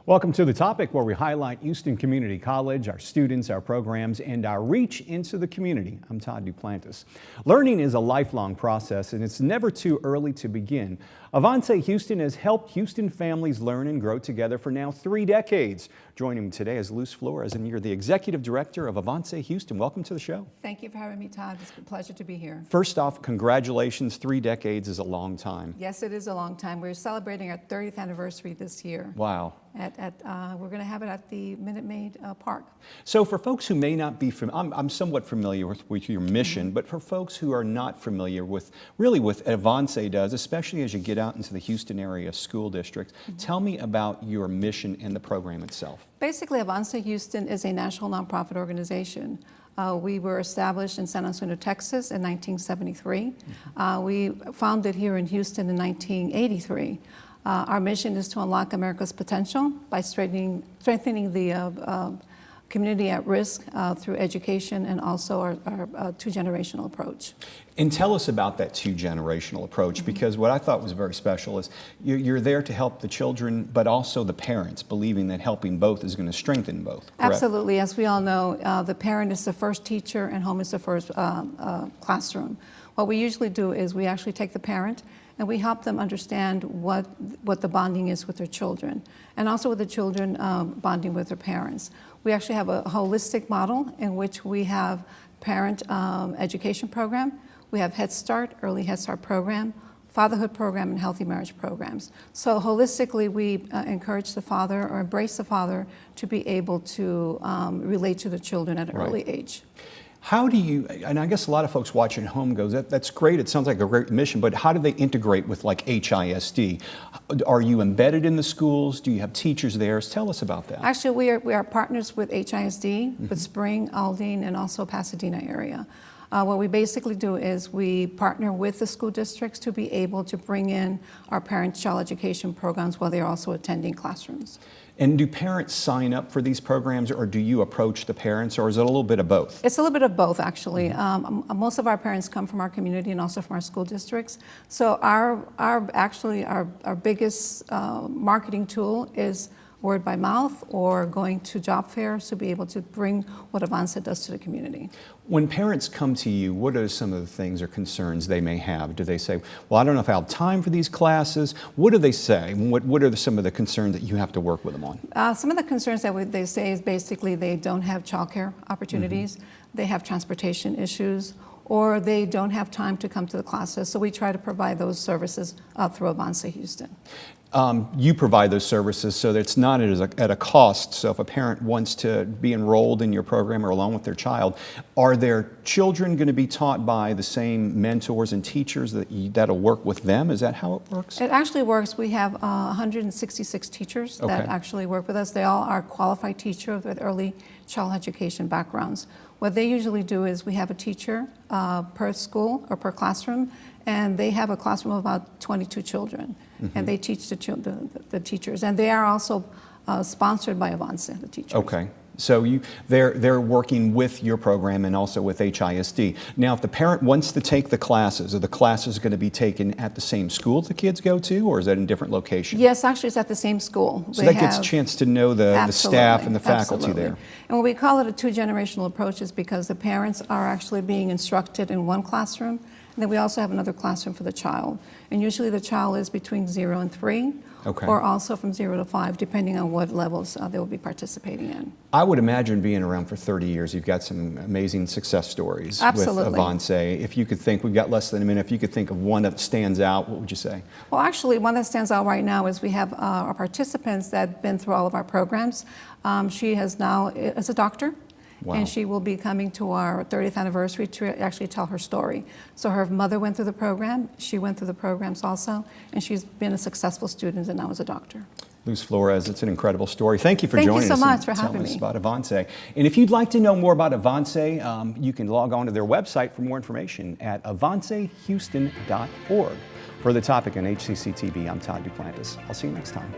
Welcome to The Topic, where we highlight Houston Community College, our students, our programs, and our reach into the community. I'm Todd Duplantis. Learning is a lifelong process, and it's never too early to begin. AVANCE-Houston has helped Houston families learn and grow together for now 3 decades. Joining me today is Luz Flores, and you're the Executive Director of AVANCE-Houston. Welcome to the show. Thank you for having me, Todd. It's a pleasure to be here. First off, congratulations. 3 decades is a long time. Yes, it is a long time. We're celebrating our 30th anniversary this year. Wow. We're going to have it at the Minute Maid Park. So for folks who may not be familiar, I'm somewhat familiar with your mission, but for folks who are not familiar with really what AVANCE does, especially as you get out into the Houston area school districts, tell me about your mission and the program itself. Basically, AVANCE-Houston is a national nonprofit organization. We were established in San Antonio, Texas in 1973. We founded here in Houston in 1983. Our mission is to unlock America's potential by strengthening the community at risk through education and also our 2-generational approach. And tell us about that 2-generational approach, because what I thought was very special is you're there to help the children, but also the parents, believing that helping both is going to strengthen both. Correct? Absolutely. As we all know, the parent is the first teacher and home is the first classroom. What we usually do is we actually take the parent and we help them understand what the bonding is with their children, and also with the children bonding with their parents. We actually have a holistic model in which we have parent education program, we have Head Start, early Head Start program, fatherhood program, and healthy marriage programs. So holistically, we encourage the father or embrace the father to be able to relate to the children at an early age. How do you, and I guess a lot of folks watching at home goes, that's great, it sounds like a great mission, but how do they integrate with like HISD? Are you embedded in the schools? Do you have teachers there? Tell us about that. Actually, we are partners with HISD, with Spring, Aldine, and also Pasadena area. What we basically do is we partner with the school districts to be able to bring in our parent-child education programs while they're also attending classrooms. And do parents sign up for these programs, or do you approach the parents, or is it a little bit of both? It's a little bit of both, actually. Most of our parents come from our community and also from our school districts. So our biggest marketing tool is word by mouth or going to job fairs to be able to bring what AVANCE does to the community. When parents come to you, what are some of the things or concerns they may have? Do they say, well, I don't know if I have time for these classes? What do they say? What are some of the concerns that you have to work with them on? Some of the concerns that they say is basically they don't have childcare opportunities, they have transportation issues, or they don't have time to come to the classes. So we try to provide those services through AVANCE-Houston. You provide those services so that it's not at a cost. So if a parent wants to be enrolled in your program or along with their child, are their children going to be taught by the same mentors and teachers that'll work with them? Is that how it works? It actually works. We have 166 teachers that actually work with us. They all are qualified teachers with early child education backgrounds. What they usually do is we have a teacher per school or per classroom, and they have a classroom of about 22 children, and they teach the teachers, and they are also sponsored by AVANCE, the teachers. Okay, so they're working with your program and also with HISD. Now, if the parent wants to take the classes, are the classes going to be taken at the same school the kids go to, or is that in different locations? Yes, actually it's at the same school. So that gets a chance to know the staff and the faculty there. And what we call it a 2-generational approach is because the parents are actually being instructed in one classroom, and then we also have another classroom for the child. And usually the child is between 0 and 3, or also from 0 to 5, depending on what levels they will be participating in. I would imagine being around for 30 years, you've got some amazing success stories with AVANCE. If you could think, we've got less than a minute, if you could think of one that stands out, what would you say? Well, actually, one that stands out right now is we have our participants that have been through all of our programs. She is a doctor. Wow. And she will be coming to our 30th anniversary to actually tell her story. So her mother went through the program, she went through the programs also, and she's been a successful student and now is a doctor. Luz Flores, it's an incredible story. Thank you for joining us. Thank you so much for having me. Tell us about AVANCE. And if you'd like to know more about AVANCE, you can log on to their website for more information at AVANCEHouston.org. For The Topic on HCC TV, I'm Todd Duplantis. I'll see you next time.